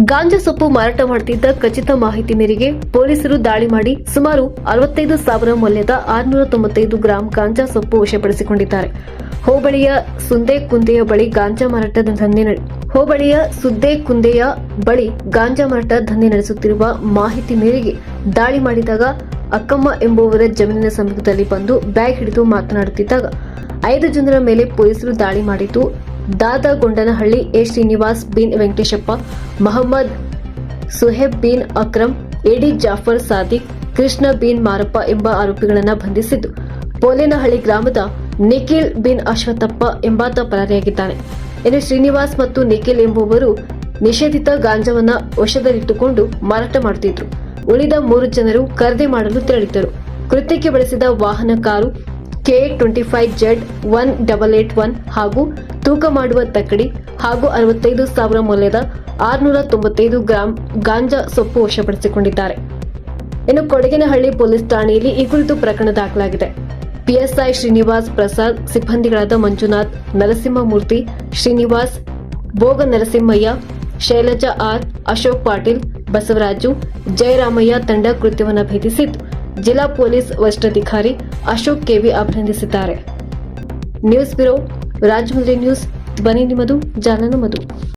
ಗಾಂಜಾ ಸೊಪ್ಪು ಮಾರಾಟ ಮಾಡುತ್ತಿದ್ದ ಖಚಿತ ಮಾಹಿತಿ ಮೇರೆಗೆ ಪೊಲೀಸರು ದಾಳಿ ಮಾಡಿ ಸುಮಾರು 65,000 ಮೌಲ್ಯದ 695 ಗ್ರಾಂ ಗಾಂಜಾ ಸೊಪ್ಪು ವಶಪಡಿಸಿಕೊಂಡಿದ್ದಾರೆ. ಹೋಬಳಿಯ ಸುದ್ದೇಕುಂದೆಯ ಬಳಿ ಗಾಂಜಾ ಮಾರಾಟ ದಂಧೆ ನಡೆಸುತ್ತಿರುವ ಮಾಹಿತಿ ಮೇರೆಗೆ ದಾಳಿ ಮಾಡಿದಾಗ ಅಕ್ಕಮ್ಮ ಎಂಬುವರ ಜಮೀನಿನ ಸಮೀಪದಲ್ಲಿ ಬಂದು ಬ್ಯಾಗ್ ಹಿಡಿದು ಮಾತನಾಡುತ್ತಿದ್ದಾಗ 5 ಜನರ ಮೇಲೆ ಪೊಲೀಸರು ದಾಳಿ ಮಾಡಿದ್ದು, ದಾದಗೊಂಡನಹಳ್ಳಿ ಎ ಶ್ರೀನಿವಾಸ್ ಬಿನ್ ವೆಂಕಟೇಶಪ್ಪ, ಮಹಮ್ಮದ್ ಸುಹೇಬ್ ಬಿನ್ ಅಕ್ರಮ್, ಎಡಿ ಜಾಫರ್ ಸಾದಿಕ್, ಕೃಷ್ಣ ಬಿನ್ ಮಾರಪ್ಪ ಎಂಬ ಆರೋಪಿಗಳನ್ನು ಬಂಧಿಸಿದ್ದು, ಪೋಲೇನಹಳ್ಳಿ ಗ್ರಾಮದ ನಿಖಿಲ್ ಬಿನ್ ಅಶ್ವತ್ಥಪ್ಪ ಎಂಬಾತ ಪರಾರಿಯಾಗಿದ್ದಾನೆ. ಇನ್ನು ಶ್ರೀನಿವಾಸ್ ಮತ್ತು ನಿಖಿಲ್ ಎಂಬುವರು ನಿಷೇಧಿತ ಗಾಂಜಾವನ್ನ ವಶದಲ್ಲಿಟ್ಟುಕೊಂಡು ಮಾರಾಟ ಮಾಡುತ್ತಿದ್ದರು. ಉಳಿದ 3 ಜನರು ಖರೀದಿ ಮಾಡಲು ತೆರಳಿದ್ದರು. ಕೃತ್ಯಕ್ಕೆ ಬಳಸಿದ ವಾಹನ ಕಾರು K25Z1881 ಹಾಗೂ ತೂಕ ಮಾಡುವ ತಕ್ಕಡಿ ಹಾಗೂ 65,000 ಮೌಲ್ಯದ 695 ಗ್ರಾಂ ಗಾಂಜಾ ಸೊಪ್ಪು ವಶಪಡಿಸಿಕೊಂಡಿದ್ದಾರೆ. ಇನ್ನು ಕೊಡಗೇನಹಳ್ಳಿ ಪೊಲೀಸ್ ಠಾಣೆಯಲ್ಲಿ ಈ ಕುರಿತು ಪ್ರಕರಣ ದಾಖಲಾಗಿದೆ. ಪಿಎಸ್ಐ ಶ್ರೀನಿವಾಸ್ ಪ್ರಸಾದ್, ಸಿಬ್ಬಂದಿಗಳಾದ ಮಂಜುನಾಥ್, ನರಸಿಂಹಮೂರ್ತಿ, ಶ್ರೀನಿವಾಸ್, ಭೋಗ ನರಸಿಂಹಯ್ಯ, ಶೈಲಜಾ ಆರ್, ಅಶೋಕ್ ಪಾಟೀಲ್, ಬಸವರಾಜು, ಜಯರಾಮಯ್ಯ ತಂಡ ಕೃತ್ಯವನ್ನು ಭೇದಿಸಿದ್ದು, ಜಿಲ್ಲಾ ಪೊಲೀಸ್ ವರಿಷ್ಠಾಧಿಕಾರಿ ಅಶೋಕ್ ಕೆವಿ ಅಭಿನಂದಿಸಿದ್ದಾರೆ. ನ್ಯೂಸ್ ಬ್ಯೂರೋ, ರಾಜಮುಂದ್ರಿ ನ್ಯೂಸ್, ಧ್ವನಿ ನಿಮ್ಮದು, ಜಾಲ ನಮ್ಮದು.